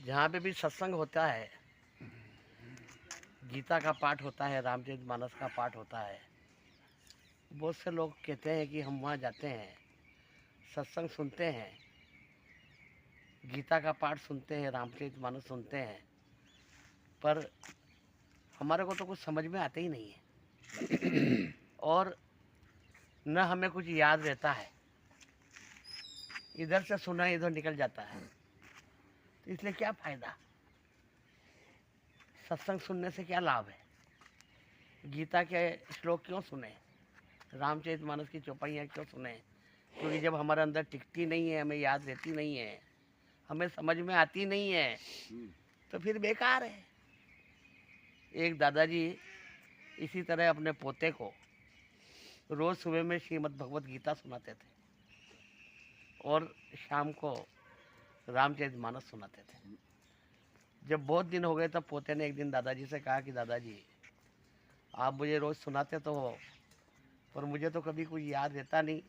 जहाँ पे भी सत्संग होता है, गीता का पाठ होता है, रामचरितमानस का पाठ होता है, बहुत से लोग कहते हैं कि हम वहाँ जाते हैं, सत्संग सुनते हैं, गीता का पाठ सुनते हैं, रामचरितमानस सुनते हैं, पर हमारे को तो कुछ समझ में आते ही नहीं है और न हमें कुछ याद रहता है। इधर से सुना इधर निकल जाता है, तो इसलिए क्या फायदा? सत्संग सुनने से क्या लाभ है? गीता के श्लोक क्यों सुने? रामचरितमानस की चौपाइयाँ क्यों सुने? क्योंकि जब हमारे अंदर टिकती नहीं है, हमें याद रहती नहीं है, हमें समझ में आती नहीं है, तो फिर बेकार है। एक दादाजी इसी तरह अपने पोते को रोज सुबह में श्रीमद् भगवत गीता सुनाते थे और शाम को रामचरितमानस सुनाते थे। जब बहुत दिन हो गए तब पोते ने एक दिन दादाजी से कहा कि दादाजी, आप मुझे रोज सुनाते तो हो, पर मुझे तो कभी कुछ याद रहता नहीं,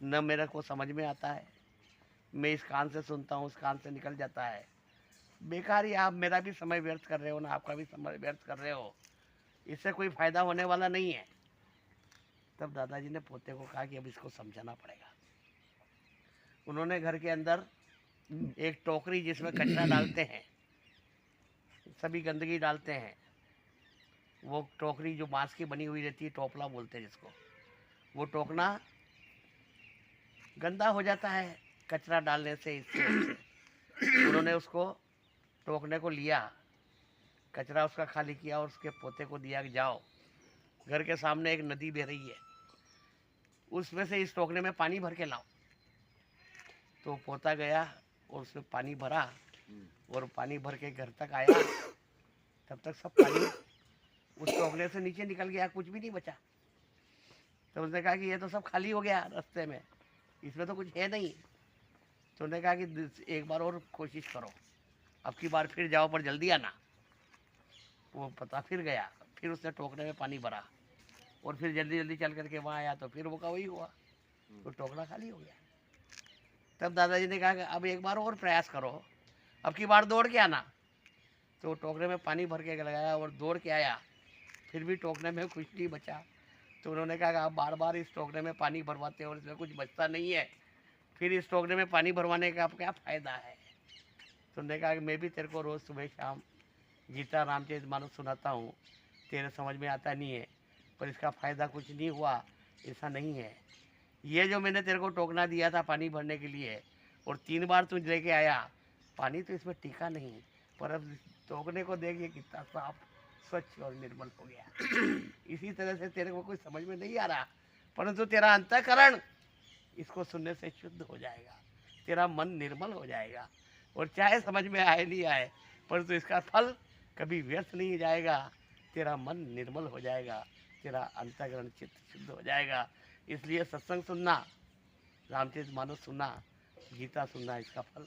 न मेरे को समझ में आता है। मैं इस कान से सुनता हूँ, उस कान से निकल जाता है। बेकार ही आप मेरा भी समय व्यर्थ कर रहे हो ना, आपका भी समय व्यर्थ कर रहे हो, इससे कोई फायदा होने वाला नहीं है। तब दादाजी ने पोते को कहा कि अब इसको समझाना पड़ेगा। उन्होंने घर के अंदर एक टोकरी जिसमें कचरा डालते हैं, सभी गंदगी डालते हैं, वो टोकरी जो बांस की बनी हुई रहती है, टोपला बोलते हैं जिसको, वो टोकना गंदा हो जाता है कचरा डालने से। इससे उन्होंने उसको टोकने को लिया, कचरा उसका खाली किया और उसके पोते को दिया कि जाओ, घर के सामने एक नदी बह रही है, उसमें से इस टोकने में पानी भर के लाओ। तो पोता गया और उसमें पानी भरा और पानी भर के घर तक आया, तब तक सब पानी उस टोकने से नीचे निकल गया, कुछ भी नहीं बचा। तो उसने कहा कि ये तो सब खाली हो गया रास्ते में, इसमें तो कुछ है नहीं। तो उन्होंने कहा कि एक बार और कोशिश करो, अब की बार फिर जाओ, पर जल्दी आना। वो पता फिर गया, फिर उसने टोकने में पानी भरा और फिर जल्दी जल्दी चल करके वहाँ आया, तो फिर वो का वही हुआ, तो टोकना खाली हो गया। तब दादाजी ने कहा कि अब एक बार और प्रयास करो, अब की बार दौड़ के आना। तो टोकरे में पानी भर के लगाया और दौड़ के आया, फिर भी टोकने में कुछ नहीं बचा। तो उन्होंने कहा कि आप बार बार इस टोकरे में पानी भरवाते हो और इसमें कुछ बचता नहीं है, फिर इस टोकरे में पानी भरवाने का आप क्या फ़ायदा है? तो उन्होंने कहा कि मैं भी तेरे को रोज़ सुबह शाम गीता रामचरितमानस सुनाता हूँ, तेरे समझ में आता नहीं है, पर इसका फ़ायदा कुछ नहीं हुआ, ऐसा नहीं है। ये जो मैंने तेरे को टोकना दिया था पानी भरने के लिए और 3 बार तू लेके आया, पानी तो इसमें टिका नहीं, पर अब टोकने को देख ये कितना साफ, स्वच्छ और निर्मल हो गया। इसी तरह से तेरे को कुछ समझ में नहीं आ रहा, परंतु तेरा अंतःकरण इसको सुनने से शुद्ध हो जाएगा, तेरा मन निर्मल हो जाएगा, और चाहे समझ में आए नहीं आए, परंतु इसका फल कभी व्यर्थ नहीं जाएगा। तेरा मन निर्मल हो जाएगा, तेरा अंतःकरण चित्त शुद्ध हो जाएगा। इसलिए सत्संग सुनना, रामचरितमानस सुनना, गीता सुनना, इसका फल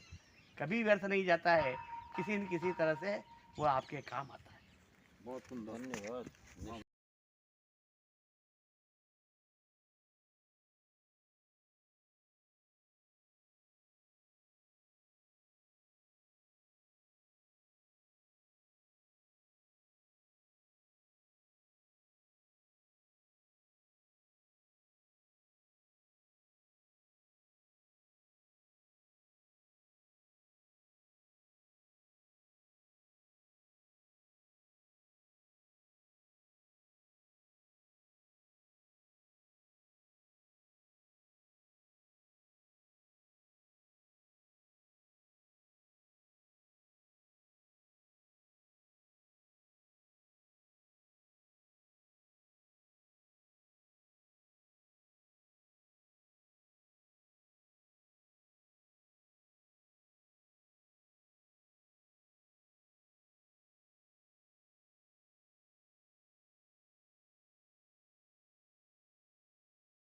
कभी व्यर्थ नहीं जाता है, किसी न किसी तरह से वो आपके काम आता है। बहुत सुंदर, धन्यवाद।